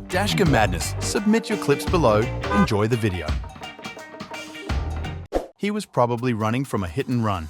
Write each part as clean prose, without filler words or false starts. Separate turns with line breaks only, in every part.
Dashcam Madness. Submit your clips below. Enjoy the video. He was probably running from a hit and run.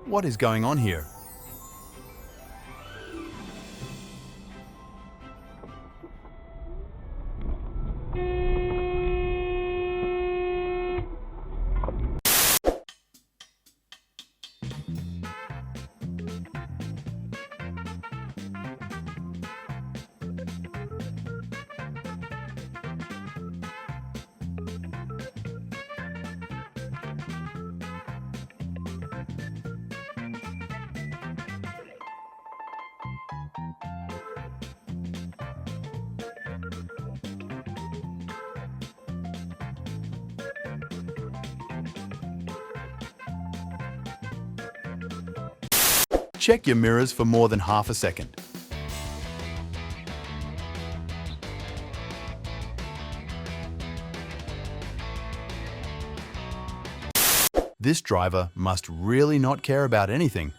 What is going on here? Check your mirrors for more than half a second. This driver must really not care about anything.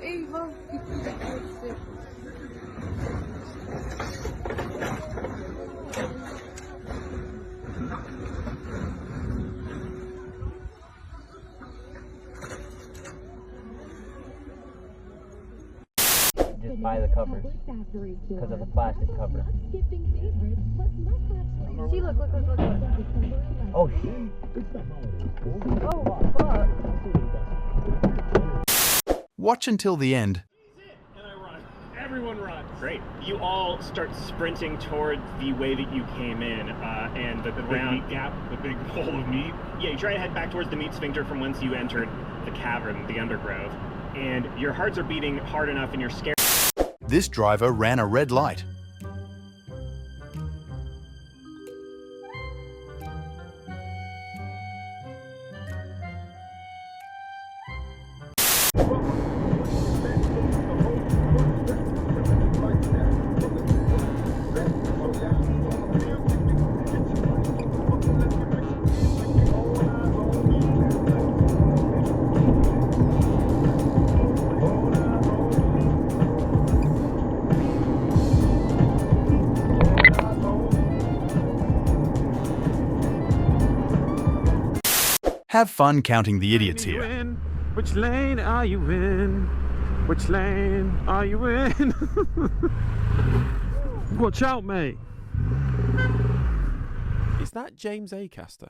Eva.
Just buy the covers because of the plastic cover.
See, look.
Oh shit!
Oh, fuck.
Watch until the end.
And I run. Everyone runs. Great. You all start sprinting toward the way that you came in, and the ground
big meat gap, the big hole of meat.
Yeah, you try to head back towards the meat sphincter from whence you entered the cavern, the undergrowth, and your hearts are beating hard enough, and you're scared.
This driver ran a red light. Have fun counting the idiots here.
Which lane are you in? Which lane are you in? Watch out, mate.
Is that James Acaster?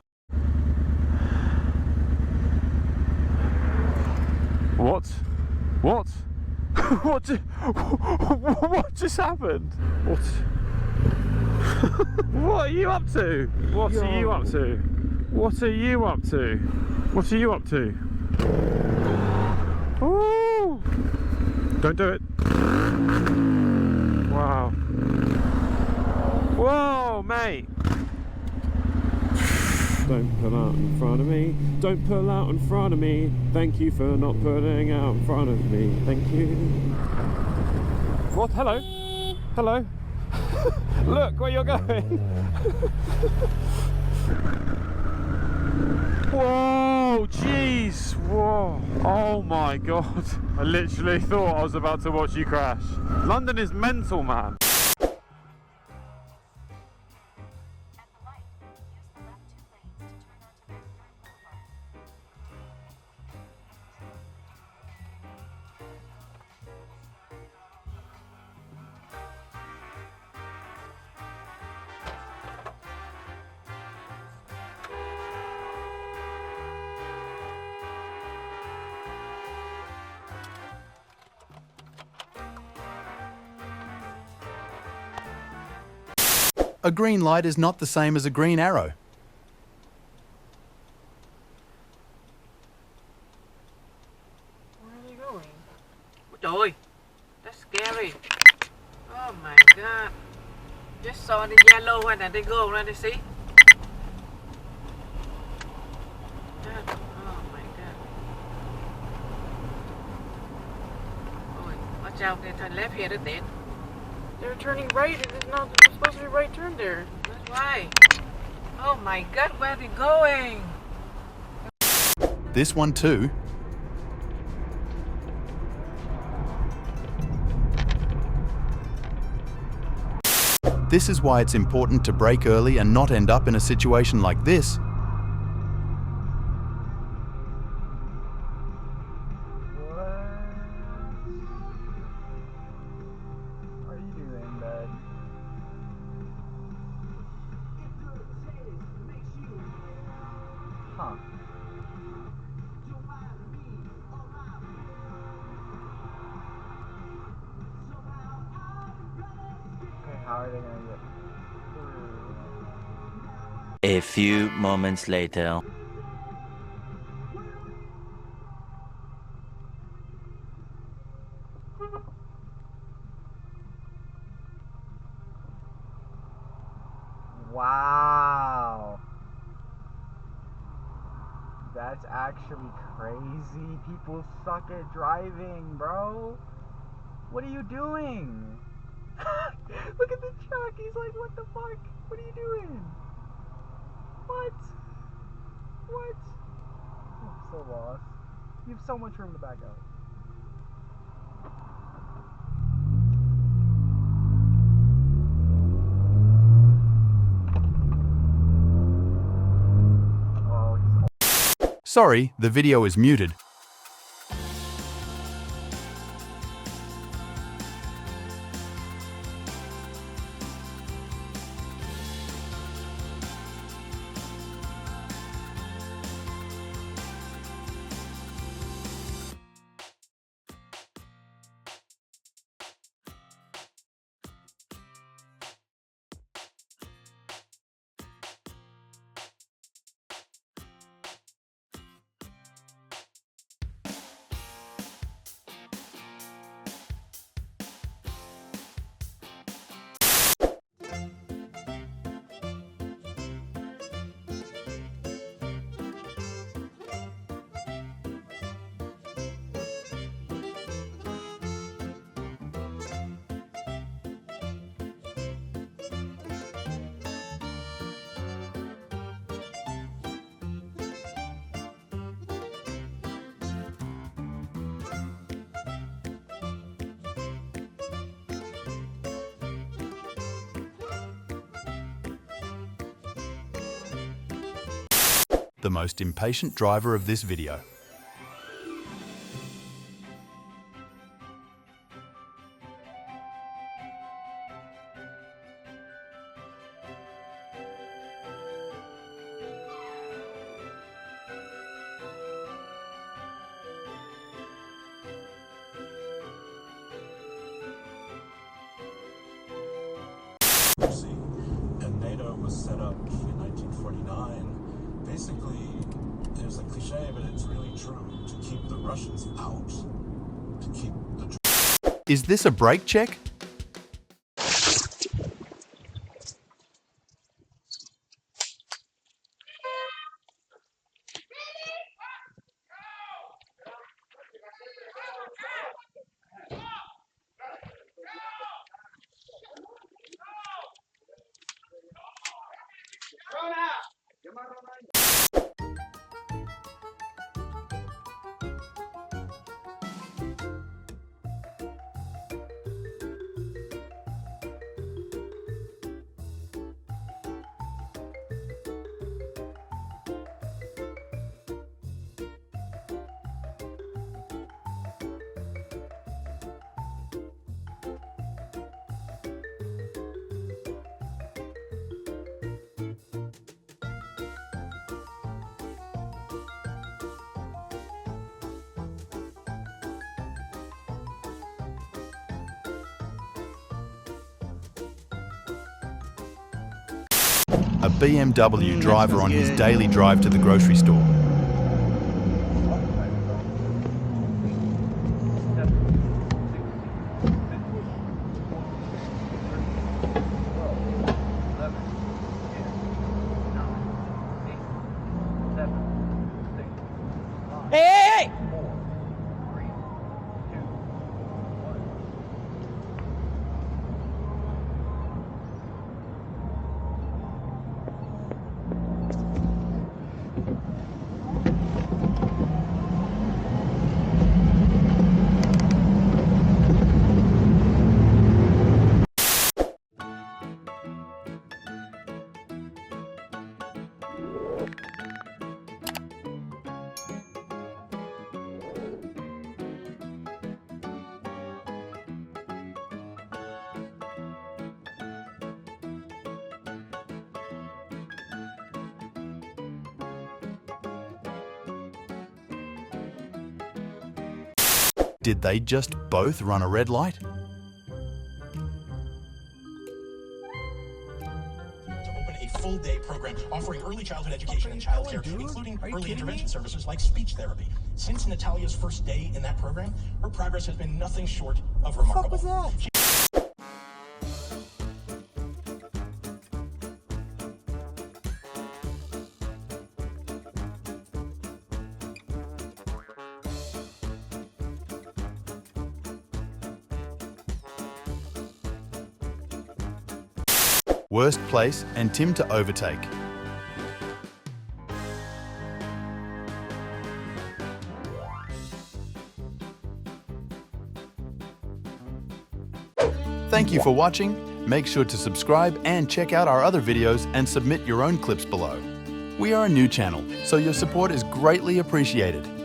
What? What? What just happened? What? What are you up to? What are you up to? What are you up to? What are you up to? Ooh! Don't do it. Wow. Whoa, mate. Don't pull out in front of me. Don't pull out in front of me. Thank you for not putting out in front of me. Thank you. What? Hello? Hello? Look where you're going. Whoa, jeez, whoa, oh my god. I literally thought I was about to watch you crash. London is mental, man.
A green light is not the same as a green arrow.
Where are they going? Ôi trời, that's scary. Oh my god. Just saw the yellow one and they go already, see? Oh my god. Ôi, watch out, they turn left here, then. They're turning right, it is not supposed to be right turn there. That's why. Oh my god, where are they going?
This one too. This is why it's important to brake early and not end up in a situation like this.
What are you doing, bud? Huh. Okay, how are they gonna get through?
A few moments later.
Wow. That's actually crazy. People suck at driving, bro. What are you doing? Look at the truck. He's like, what the fuck? What are you doing? What? What? I'm so lost. You have so much room to back out. Oh, he's
Sorry, the video is muted. The most impatient driver of this video.
And NATO was set up in 1949. Basically, there's a cliche, but it's really true, to keep the Russians out, to keep the...
Is this a brake check? a BMW driver on his daily drive to the grocery store.
Hey!
Did they just both run a red light?
To open a full-day program offering early childhood education and childcare, including early intervention services like speech therapy. Since Natalia's first day in that program, her progress has been nothing short of remarkable.
What the fuck was that?
Worst place and Tim to overtake. Thank you for watching. Make sure to subscribe and check out our other videos and submit your own clips below. We are a new channel, so your support is greatly appreciated.